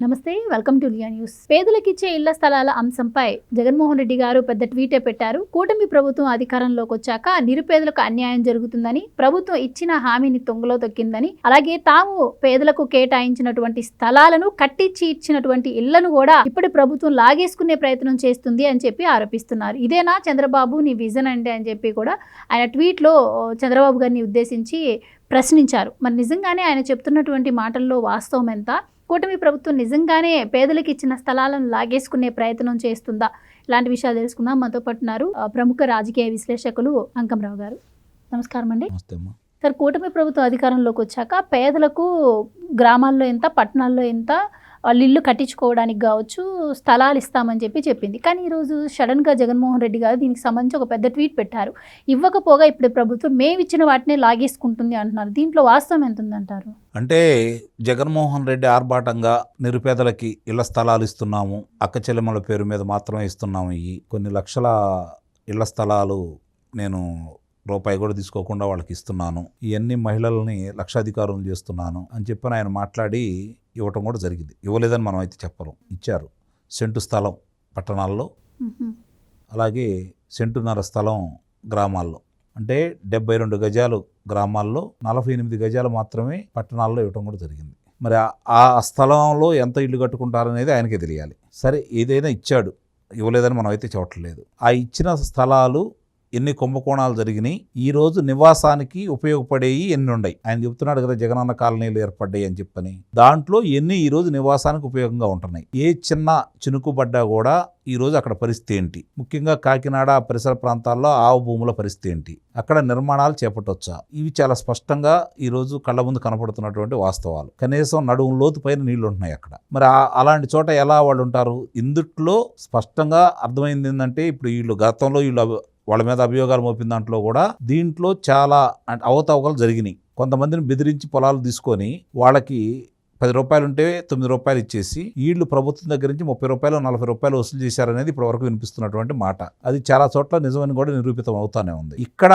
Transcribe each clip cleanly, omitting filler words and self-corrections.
నమస్తే, welcome to Liya news. పేదలకిచ్చే ఇళ్ల స్థలాల అంశంపై జగన్మోహన్ రెడ్డి గారు పెద్ద ట్వీటే పెట్టారు. కూటమి ప్రభుత్వం అధికారంలోకి వచ్చాక నిరుపేదలకు అన్యాయం జరుగుతుందని, ప్రభుత్వం ఇచ్చిన హామీని తొంగలో తొక్కిందని, అలాగే తాము పేదలకు కేటాయించినటువంటి స్థలాలను కట్టించి ఇచ్చినటువంటి ఇళ్లను కూడా ఇప్పటి ప్రభుత్వం లాగేసుకునే ప్రయత్నం చేస్తుంది అని చెప్పి ఆరోపిస్తున్నారు. ఇదేనా చంద్రబాబు నీ విజన్ అంటే అని చెప్పి కూడా ఆయన ట్వీట్లో చంద్రబాబు గారిని ఉద్దేశించి ప్రశ్నించారు. మరి నిజంగానే ఆయన చెప్తున్నటువంటి మాటల్లో వాస్తవం ఎంత? కూటమి ప్రభుత్వం నిజంగానే పేదలకు ఇచ్చిన స్థలాలను లాగేసుకునే ప్రయత్నం చేస్తుందా? ఇలాంటి విషయాలు తెలుసుకుందాం. మనతో పాటున్నారు ప్రముఖ రాజకీయ విశ్లేషకులు అంకంరావు గారు. నమస్కారం అండి. సార్, కూటమి ప్రభుత్వం అధికారంలోకి వచ్చాక పేదలకు గ్రామాల్లో ఎంత, పట్టణాల్లో ఎంత వాళ్ళు ఇల్లు కట్టించుకోవడానికి కావచ్చు స్థలాలు ఇస్తామని చెప్పింది. కానీ ఈరోజు సడన్గా జగన్మోహన్ రెడ్డి గారు దీనికి సంబంధించి ఒక పెద్ద ట్వీట్ పెట్టారు. ఇవ్వకపోగా ఇప్పుడు ప్రభుత్వం మేమిచ్చిన వాటినే లాగేసుకుంటుంది అంటున్నారు. దీంట్లో వాస్తవం ఎంత ఉందంటారు? అంటే జగన్మోహన్ రెడ్డి ఆర్భాటంగా నిరుపేదలకి ఇళ్ల స్థలాలు ఇస్తున్నాము, అక్క చెల్లెమ్మల పేరు మీద మాత్రమే ఇస్తున్నాము, ఈ కొన్ని లక్షల ఇళ్ల స్థలాలు నేను రూపాయి కూడా తీసుకోకుండా వాళ్ళకి ఇస్తున్నాను, ఇవన్నీ మహిళల్ని లక్షాధికారులు చేస్తున్నాను అని చెప్పని ఆయన మాట్లాడి ఇవ్వటం కూడా జరిగింది. ఇవ్వలేదని మనం అయితే చెప్పలేం. ఇచ్చారు. సెంటు స్థలం పట్టణాల్లో, అలాగే సెంటున్నర స్థలం గ్రామాల్లో. అంటే 72 గజాలు గ్రామాల్లో, 48 గజాలు మాత్రమే పట్టణాల్లో ఇవ్వటం కూడా జరిగింది. మరి ఆ స్థలంలో ఎంత ఇల్లు కట్టుకుంటారనేది ఆయనకే తెలియాలి. సరే, ఏదైనా ఇచ్చాడు, ఇవ్వలేదని మనం అయితే చూడట్లేదు. ఆ ఇచ్చిన స్థలాలు ఎన్ని కుంభకోణాలు జరిగినాయి, ఈరోజు నివాసానికి ఉపయోగపడేవి ఎన్ని ఉన్నాయి. ఆయన చెప్తున్నాడు కదా, జగనన్న కాలనీలు ఏర్పడ్డాయి అని చెప్పని. దాంట్లో ఎన్ని ఈరోజు నివాసానికి ఉపయోగంగా ఉంటున్నాయి. ఏ చిన్న చినుకుబడ్డా కూడా ఈరోజు అక్కడ పరిస్థితి ఏంటి, ముఖ్యంగా కాకినాడ పరిసర ప్రాంతాల్లో ఆవు భూముల పరిస్థితి ఏంటి, అక్కడ నిర్మాణాలు చేపట్టొచ్చా, ఇవి చాలా స్పష్టంగా ఈరోజు కళ్ళ ముందు కనపడుతున్నటువంటి వాస్తవాలు. కనీసం నడుము లోతు పైన నీళ్లు ఉంటున్నాయి అక్కడ. మరి అలాంటి చోట ఎలా వాళ్ళు ఉంటారు? ఇందుట్లో స్పష్టంగా అర్థమైంది ఏంటంటే, ఇప్పుడు వీళ్ళు గతంలో వాళ్ళ మీద అభియోగాలు మోపిన దాంట్లో కూడా దీంట్లో చాలా అవకతవకలు జరిగినాయి. కొంతమందిని బెదిరించి పొలాలు తీసుకొని వాళ్ళకి 10 రూపాయలు ఉంటే 9 రూపాయలు ఇచ్చేసి వీళ్ళు ప్రభుత్వం దగ్గర నుంచి 30 రూపాయలు 40 రూపాయలు వసూలు చేశారనేది ఇప్పటి వరకు వినిపిస్తున్నటువంటి మాట. అది చాలా చోట్ల నిజమని కూడా నిరూపితం అవుతానే ఉంది. ఇక్కడ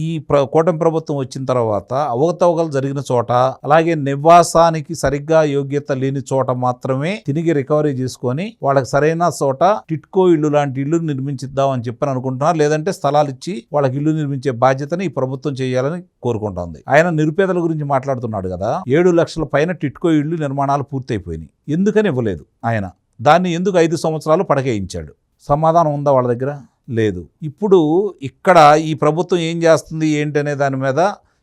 ఈ కూటమి ప్రభుత్వం వచ్చిన తర్వాత అవకతవకలు జరిగిన చోట, అలాగే నివాసానికి సరిగ్గా యోగ్యత లేని చోట మాత్రమే తిరిగి రికవరీ చేసుకొని వాళ్ళకి సరైన చోట టిట్కో ఇల్లు లాంటి ఇల్లు నిర్మించిద్దాం అని చెప్పని అనుకుంటున్నారు. లేదంటే స్థలాలు ఇచ్చి వాళ్ళకి ఇల్లు నిర్మించే బాధ్యతని ఈ ప్రభుత్వం చేయాలని కోరుకుంటోంది. ఆయన నిరుపేదల గురించి మాట్లాడుతున్నాడు కదా. 7 లక్షల పైన టిట్కో ఇళ్ళు నిర్మాణాలు పూర్తయిపోయినాయి. ఎందుకని ఇవ్వలేదు ఆయన? దాన్ని ఎందుకు 5 సంవత్సరాలు పడకేయించాడు? సమాధానం ఉందా వాళ్ళ దగ్గర? లేదు. ఇప్పుడు ఇక్కడ ఈ ప్రభుత్వం ఏం చేస్తుంది ఏంటి అనే దాని మీద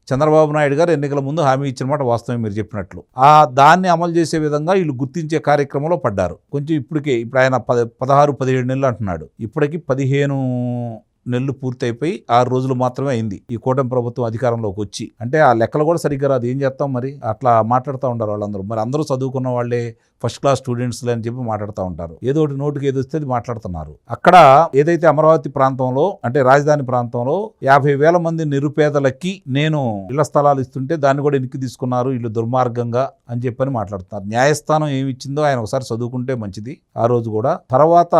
చంద్రబాబు నాయుడు గారు ఎన్నికల ముందు హామీ ఇచ్చిన మాట వాస్తవం, మీరు చెప్పినట్లు. దాన్ని అమలు చేసే విధంగా వీళ్ళు గుర్తించే కార్యక్రమంలో పడ్డారు. కొంచెం ఇప్పుడు ఆయన 16-17 నెలలు అంటున్నాడు. ఇప్పటికి 15 నెలలు పూర్తయిపోయి 6 రోజులు మాత్రమే అయింది ఈ కూటమి ప్రభుత్వం అధికారంలోకి వచ్చి. అంటే ఆ లెక్కలు కూడా సరిగ్గా రాదు. ఏం చేస్తాం మరి? అట్లా మాట్లాడుతూ ఉంటారు వాళ్ళందరూ. మరి అందరూ చదువుకున్న వాళ్ళే, ఫస్ట్ క్లాస్ స్టూడెంట్స్ అని చెప్పి మాట్లాడుతూ ఉంటారు. ఏదో ఒకటి నోటికి ఏది వస్తే మాట్లాడుతున్నారు. అక్కడ ఏదైతే అమరావతి ప్రాంతంలో, అంటే రాజధాని ప్రాంతంలో 50,000 మంది నిరుపేదలకి నేను ఇళ్ల స్థలాలు ఇస్తుంటే దాన్ని కూడా వెనక్కి తీసుకున్నారు వీళ్ళు దుర్మార్గంగా అని చెప్పని మాట్లాడుతున్నారు. న్యాయస్థానం ఏమి ఇచ్చిందో ఆయన ఒకసారి చదువుకుంటే మంచిది. ఆ రోజు కూడా తర్వాత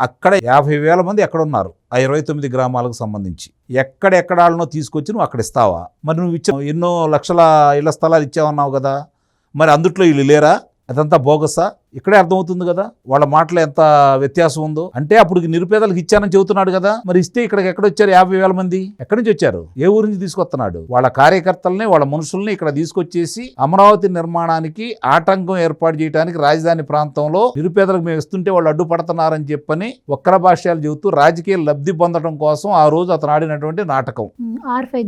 అక్కడ 50,000 మంది ఎక్కడున్నారు ఆ 29 గ్రామాలకు సంబంధించి ఎక్కడెక్కడాలనో తీసుకొచ్చి నువ్వు అక్కడ ఇస్తావా? మరి నువ్వు ఎన్నో లక్షల ఇళ్ల స్థలాలు ఇచ్చావన్నావు కదా, మరి అందుట్లో వీళ్ళు లేరా? అదంతా బోగసా? ఇక్కడే అర్థమవుతుంది కదా వాళ్ళ మాటలు ఎంత వ్యత్యాసం ఉందో. అంటే అప్పుడు నిరుపేదలకు ఇచ్చానని చెబుతున్నాడు కదా, మరి ఇస్తే ఇక్కడికి ఎక్కడొచ్చారు 50,000 మంది? ఎక్కడి నుంచి వచ్చారు? ఏ ఊరి నుంచి తీసుకొస్తున్నాడు? వాళ్ళ కార్యకర్తల్ని, వాళ్ళ మనుషుల్ని ఇక్కడ తీసుకొచ్చేసి అమరావతి నిర్మాణానికి ఆటంకం ఏర్పాటు చేయడానికి రాజధాని ప్రాంతంలో నిరుపేదలకు మేము ఇస్తుంటే వాళ్ళు అడ్డుపడుతున్నారని చెప్పని వక్ర భాష్యాలు చెబుతూ రాజకీయ లబ్ధి పొందడం కోసం ఆ రోజు అతను ఆడినటువంటి నాటకం R5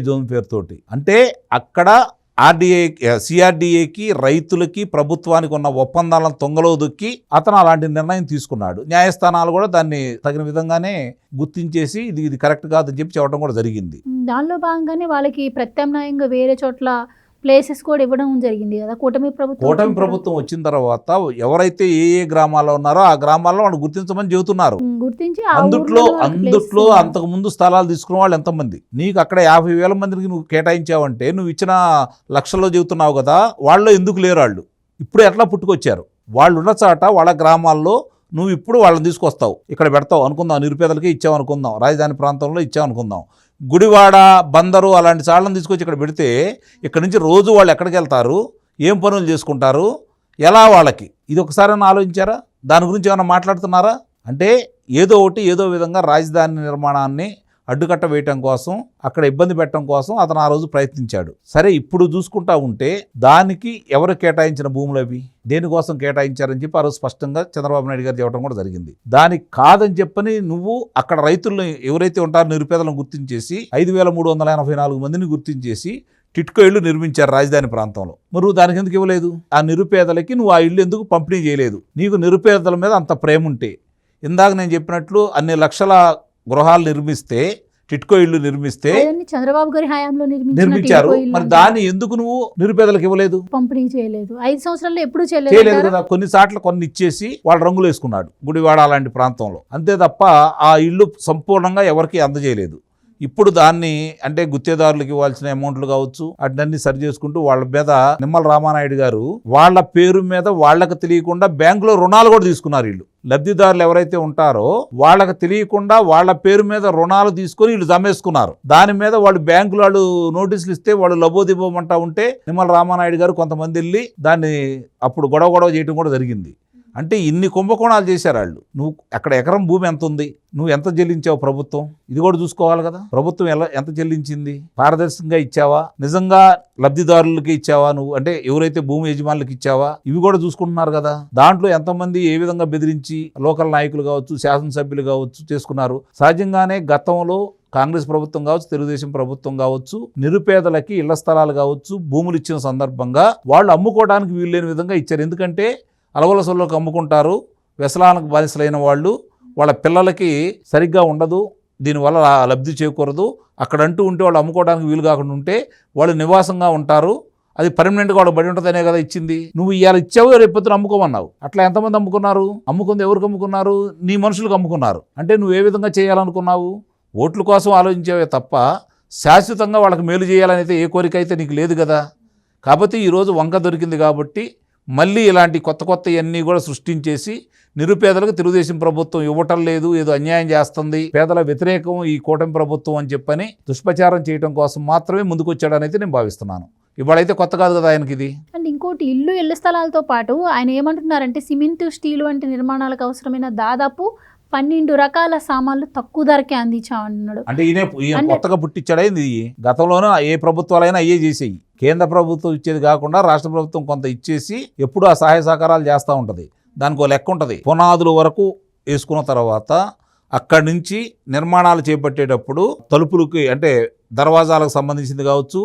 జోన్ పేరుతోటి. అంటే అక్కడ సిఆర్డీఏకి, రైతులకి, ప్రభుత్వానికి ఉన్న ఒప్పందాలను తొంగలో దొక్కి అతను అలాంటి నిర్ణయం తీసుకున్నాడు. న్యాయస్థానాలు కూడా దాన్ని తగిన విధంగానే గుర్తించేసి ఇది కరెక్ట్ కాదని చెప్పి చెప్పడం కూడా జరిగింది. దానిలో భాగంగానే వాళ్ళకి ప్రత్యామ్నాయంగా వేరే చోట్ల ప్లేసెస్ కూడా ఇవ్వడం జరిగింది కదా కూటమి ప్రభుత్వం వచ్చిన తర్వాత. ఎవరైతే ఏ గ్రామాల్లో ఉన్నారో ఆ గ్రామాల్లో వాళ్ళు గుర్తించమని చెబుతున్నారు. అందుట్లో అంతకు ముందు స్థలాలు తీసుకున్న వాళ్ళు ఎంతమంది? నీకు అక్కడ 50,000 మందికి నువ్వు కేటాయించావంటే నువ్వు ఇచ్చిన లక్షల్లో చెబుతున్నావు కదా, వాళ్ళు ఎందుకు లేరు? వాళ్ళు ఇప్పుడు ఎట్లా పుట్టుకొచ్చారు? వాళ్ళు ఉన్న చాట వాళ్ళ గ్రామాల్లో నువ్వు ఇప్పుడు వాళ్ళని తీసుకొస్తావు, ఇక్కడ పెడతావు అనుకుందాం. నిరుపేదలకే ఇచ్చావు అనుకుందాం, రాజధాని ప్రాంతంలో ఇచ్చావు అనుకుందాం. గుడివాడ, బందరు అలాంటి చాళ్ళను తీసుకొచ్చి ఇక్కడ పెడితే ఇక్కడ నుంచి రోజు వాళ్ళు ఎక్కడికి వెళ్తారు? ఏం పనులు చేసుకుంటారు? ఎలా వాళ్ళకి ఇది ఒకసారి ఆలోచించారా? దాని గురించి ఏమైనా మాట్లాడుతున్నారా? అంటే ఏదో ఒకటి ఏదో విధంగా రాజధాని నిర్మాణాన్ని అడ్డుకట్ట వేయటం కోసం, అక్కడ ఇబ్బంది పెట్టడం కోసం అతను ఆ రోజు ప్రయత్నించాడు. సరే, ఇప్పుడు చూసుకుంటా ఉంటే దానికి ఎవరు కేటాయించిన భూములు అవి, దేనికోసం కేటాయించారని చెప్పి ఆ రోజు స్పష్టంగా చంద్రబాబు నాయుడు గారు చెప్పడం కూడా జరిగింది. దానికి కాదని చెప్పని నువ్వు అక్కడ రైతులను ఎవరైతే ఉంటారో నిరుపేదలను గుర్తించేసి 5,384 మందిని గుర్తించేసి టిట్కో ఇళ్ళు నిర్మించారు రాజధాని ప్రాంతంలో. మరి దానికి ఎందుకు ఇవ్వలేదు? ఆ నిరుపేదలకి నువ్వు ఆ ఇళ్ళు ఎందుకు పంపిణీ చేయలేదు? నీకు నిరుపేదల మీద అంత ప్రేమ ఉంటే, ఇందాక నేను చెప్పినట్లు అన్ని లక్షల గృహాలు నిర్మిస్తే, టిట్కో ఇళ్ళు నిర్మిస్తే చంద్రబాబు గారి హయాంలో నిర్మించారు, మరి దాన్ని ఎందుకు నువ్వు నిరుపేదలకు ఇవ్వలేదు? పంపిణీ చేయలేదు. 5 సంవత్సరాల్లో ఎప్పుడు చేయలేదు కదా. కొన్ని సార్లు కొన్ని ఇచ్చేసి వాళ్ళు రంగులు వేసుకున్నాడు గుడివాడ అలాంటి ప్రాంతంలో, అంతే తప్ప ఆ ఇళ్ళు సంపూర్ణంగా ఎవరికి అందజేయలేదు. ఇప్పుడు దాన్ని అంటే గుత్తేదారులకు ఇవ్వాల్సిన అమౌంట్లు కావచ్చు అట్లన్నీ సరి చేసుకుంటూ వాళ్ళ మీద నిమ్మల రామానాయుడు గారు వాళ్ళ పేరు మీద వాళ్ళకి తెలియకుండా బ్యాంకులో రుణాలు కూడా తీసుకున్నారు. వీళ్ళు లబ్ధిదారులు ఎవరైతే ఉంటారో వాళ్ళకి తెలియకుండా వాళ్ళ పేరు మీద రుణాలు తీసుకొని వీళ్ళు జమేసుకున్నారు. దాని మీద వాళ్ళు బ్యాంకులు వాళ్ళు నోటీసులు ఇస్తే వాళ్ళు లబోదిబోమంటా ఉంటే నిమ్మల రామానాయుడు గారు కొంతమంది వెళ్ళి దాన్ని అప్పుడు గొడవ చేయడం కూడా జరిగింది. అంటే ఇన్ని కుంభకోణాలు చేశారు వాళ్ళు. నువ్వు అక్కడ ఎకరం భూమి ఎంత ఉంది, నువ్వు ఎంత చెల్లించావు ప్రభుత్వం, ఇది కూడా చూసుకోవాలి కదా. ప్రభుత్వం ఎంత చెల్లించింది, పారదర్శకంగా ఇచ్చావా, నిజంగా లబ్ధిదారులకి ఇచ్చావా, నువ్వు అంటే ఎవరైతే భూమి యజమానులకు ఇచ్చావా, ఇవి కూడా చూసుకుంటున్నారు కదా. దాంట్లో ఎంతమంది ఏ విధంగా బెదిరించి లోకల్ నాయకులు కావచ్చు, శాసనసభ్యులు కావచ్చు చేసుకున్నారు. సహజంగానే గతంలో కాంగ్రెస్ ప్రభుత్వం కావచ్చు, తెలుగుదేశం ప్రభుత్వం కావచ్చు, నిరుపేదలకి ఇళ్ల స్థలాలు కావచ్చు భూములు ఇచ్చిన సందర్భంగా వాళ్ళు అమ్ముకోవడానికి వీల్లేని విధంగా ఇచ్చారు. ఎందుకంటే అలవలసల్లోకి అమ్ముకుంటారు, వ్యసనాలకు బానిసలైన వాళ్ళు, వాళ్ళ పిల్లలకి సరిగ్గా ఉండదు, దీనివల్ల లబ్ధి చేకూరదు, అక్కడంటూ ఉంటే వాళ్ళు అమ్ముకోవడానికి వీలు కాకుండా ఉంటే వాళ్ళు నివాసంగా ఉంటారు, అది పర్మనెంట్గా వాళ్ళు బడి ఉంటుందనే కదా ఇచ్చింది. నువ్వు ఇవాళ ఇచ్చావు, రేపు పొద్దున అమ్ముకోమన్నావు. అట్లా ఎంతమంది అమ్ముకున్నారు? అమ్ముకుంది ఎవరికి అమ్ముకున్నారు? నీ మనుషులకు అమ్ముకున్నారు. అంటే నువ్వు ఏ విధంగా చేయాలనుకున్నావు? ఓట్ల కోసం ఆలోచించావే తప్ప శాశ్వతంగా వాళ్ళకి మేలు చేయాలనైతే ఏ కోరిక అయితే నీకు లేదు కదా. కాబట్టి ఈరోజు వంక దొరికింది కాబట్టి మళ్ళీ ఇలాంటి కొత్త ఇవన్నీ కూడా సృష్టించేసి నిరుపేదలకు తెలుగుదేశం ప్రభుత్వం ఇవ్వటం లేదు, ఏదో అన్యాయం చేస్తుంది, పేదల వ్యతిరేకం ఈ కూటమి ప్రభుత్వం అని చెప్పని దుష్ప్రచారం చేయడం కోసం మాత్రమే ముందుకొచ్చాడని అయితే నేను భావిస్తున్నాను. ఇవాళైతే కొత్త కాదు కదా ఆయనకి ఇది. అండ్ ఇంకోటి, ఇళ్ల స్థలాలతో పాటు ఆయన ఏమంటున్నారంటే సిమెంట్, స్టీలు వంటి నిర్మాణాలకు అవసరమైన దాదాపు 12 రకాల సామాన్లు తక్కువ ధరకే అందించామన్నాడు. అంటే ఈయన కొత్తగా పుట్టించాడా ఇది? గతంలోనూ ఏ ప్రభుత్వాలైనా అయ్యే చేసేయి. కేంద్ర ప్రభుత్వం ఇచ్చేది కాకుండా రాష్ట్ర ప్రభుత్వం కొంత ఇచ్చేసి ఎప్పుడు ఆ సహాయ సహకారాలు చేస్తూ ఉంటుంది. దానికి ఒక లెక్క ఉంటుంది. పునాదుల వరకు వేసుకున్న తర్వాత అక్కడి నుంచి నిర్మాణాలు చేపట్టేటప్పుడు తలుపులకి అంటే దర్వాజాలకు సంబంధించింది కావచ్చు,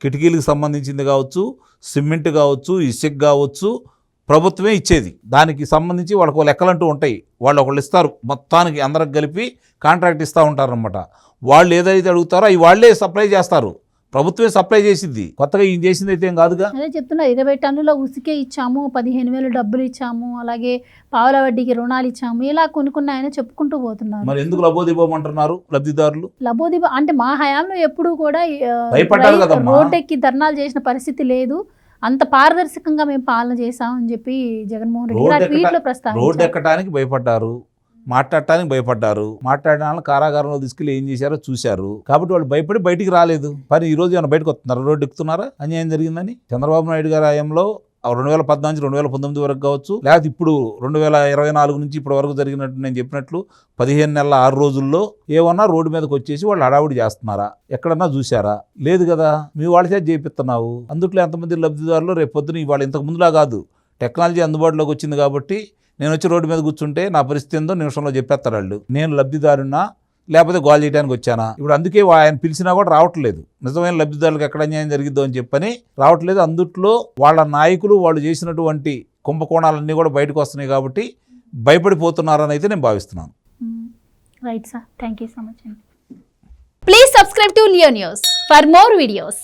కిటికీలకు సంబంధించింది కావచ్చు, సిమెంట్ కావచ్చు, ఇసుక కావచ్చు, ప్రభుత్వమే ఇచ్చేది. దానికి సంబంధించి వాళ్ళకు లెక్కలంటూ ఉంటాయి. వాళ్ళు ఒకళ్ళు ఇస్తారు, మొత్తానికి అందరికి కలిపి కాంట్రాక్ట్ ఇస్తూ ఉంటారనమాట. వాళ్ళు ఏదైతే అడుగుతారో అవి వాళ్ళే సప్లై చేస్తారు, ప్రభుత్వమే సప్లై చేసింది. కొత్తగా ఈయన చేసింది అయితే ఏం కాదుగా. అదే చెప్తున్నా, 20 టన్నుల ఉసికే ఇచ్చాము, 15,000 డబ్బులు ఇచ్చాము, అలాగే పావుల వడ్డీకి రుణాలు ఇచ్చాము, ఇలా కొన్ని ఆయన చెప్పుకుంటూ పోతున్నారు. మరి ఎందుకు లబోదిబోమంటున్నారు లబ్ధిదారులు? లబోదిబో అంటే మా హయాంలో ఎప్పుడు కూడా రోడ్డెక్కి ధర్నాలు చేసిన పరిస్థితి లేదు, అంత పారదర్శకంగా మేము పాలన చేశామని చెప్పి జగన్మోహన్ రెడ్డి గారు ట్వీట్లో ప్రస్తావించారు. రోడ్డు ఎక్కడానికి భయపడ్డారు, మాట్లాడటానికి భయపడ్డారు, మాట్లాడిన వాళ్ళని కారాగారంలో తీసుకెళ్ళి ఏం చేశారో చూశారు. కాబట్టి వాళ్ళు భయపడి బయటికి రాలేదు. మరి ఈ రోజు ఏమైనా బయటకు వస్తున్నారు? రోడ్డు ఎక్కుతున్నారా? అన్యాయం జరిగిందని. చంద్రబాబు నాయుడు గారి హయాంలో 2014 2019 వరకు కావచ్చు, లేకపోతే ఇప్పుడు 2024 నుంచి ఇప్పటి వరకు జరిగినట్టు నేను చెప్పినట్లు 15 నెలల 6 రోజుల్లో ఏమన్నా రోడ్డు మీదకి వచ్చేసి వాళ్ళు హడావుడి చేస్తున్నారా? ఎక్కడన్నా చూసారా? లేదు కదా. మీ వాళ్ళ చేత చేపిస్తున్నావు. అందుట్లో ఎంతమంది లబ్ధిదారులు రేపు పొద్దున ఇవాళ ఇంతకు ముందులా కాదు, టెక్నాలజీ అందుబాటులోకి వచ్చింది కాబట్టి నేను వచ్చి రోడ్డు మీద కూర్చుంటే నా పరిస్థితి ఏందో నిమిషంలో చెప్పేస్తారు వాళ్ళు. నేను లబ్ధిదారున్నా లేకపోతే గోల్ చేయడానికి వచ్చానా? ఇప్పుడు అందుకే ఆయన పిలిచినా కూడా రావట్లేదు. నిజమైన లబ్ధిదారులకు ఎక్కడ అన్యాయం జరిగిద్దో అని చెప్పని రావట్లేదు. అందుట్లో వాళ్ళ నాయకులు వాళ్ళు చేసినటువంటి కుంభకోణాలన్నీ కూడా బయటకు వస్తున్నాయి కాబట్టి భయపడిపోతున్నారని అయితే నేను భావిస్తున్నాను. Right sir, thank you so much. Please subscribe to Leo news for more videos.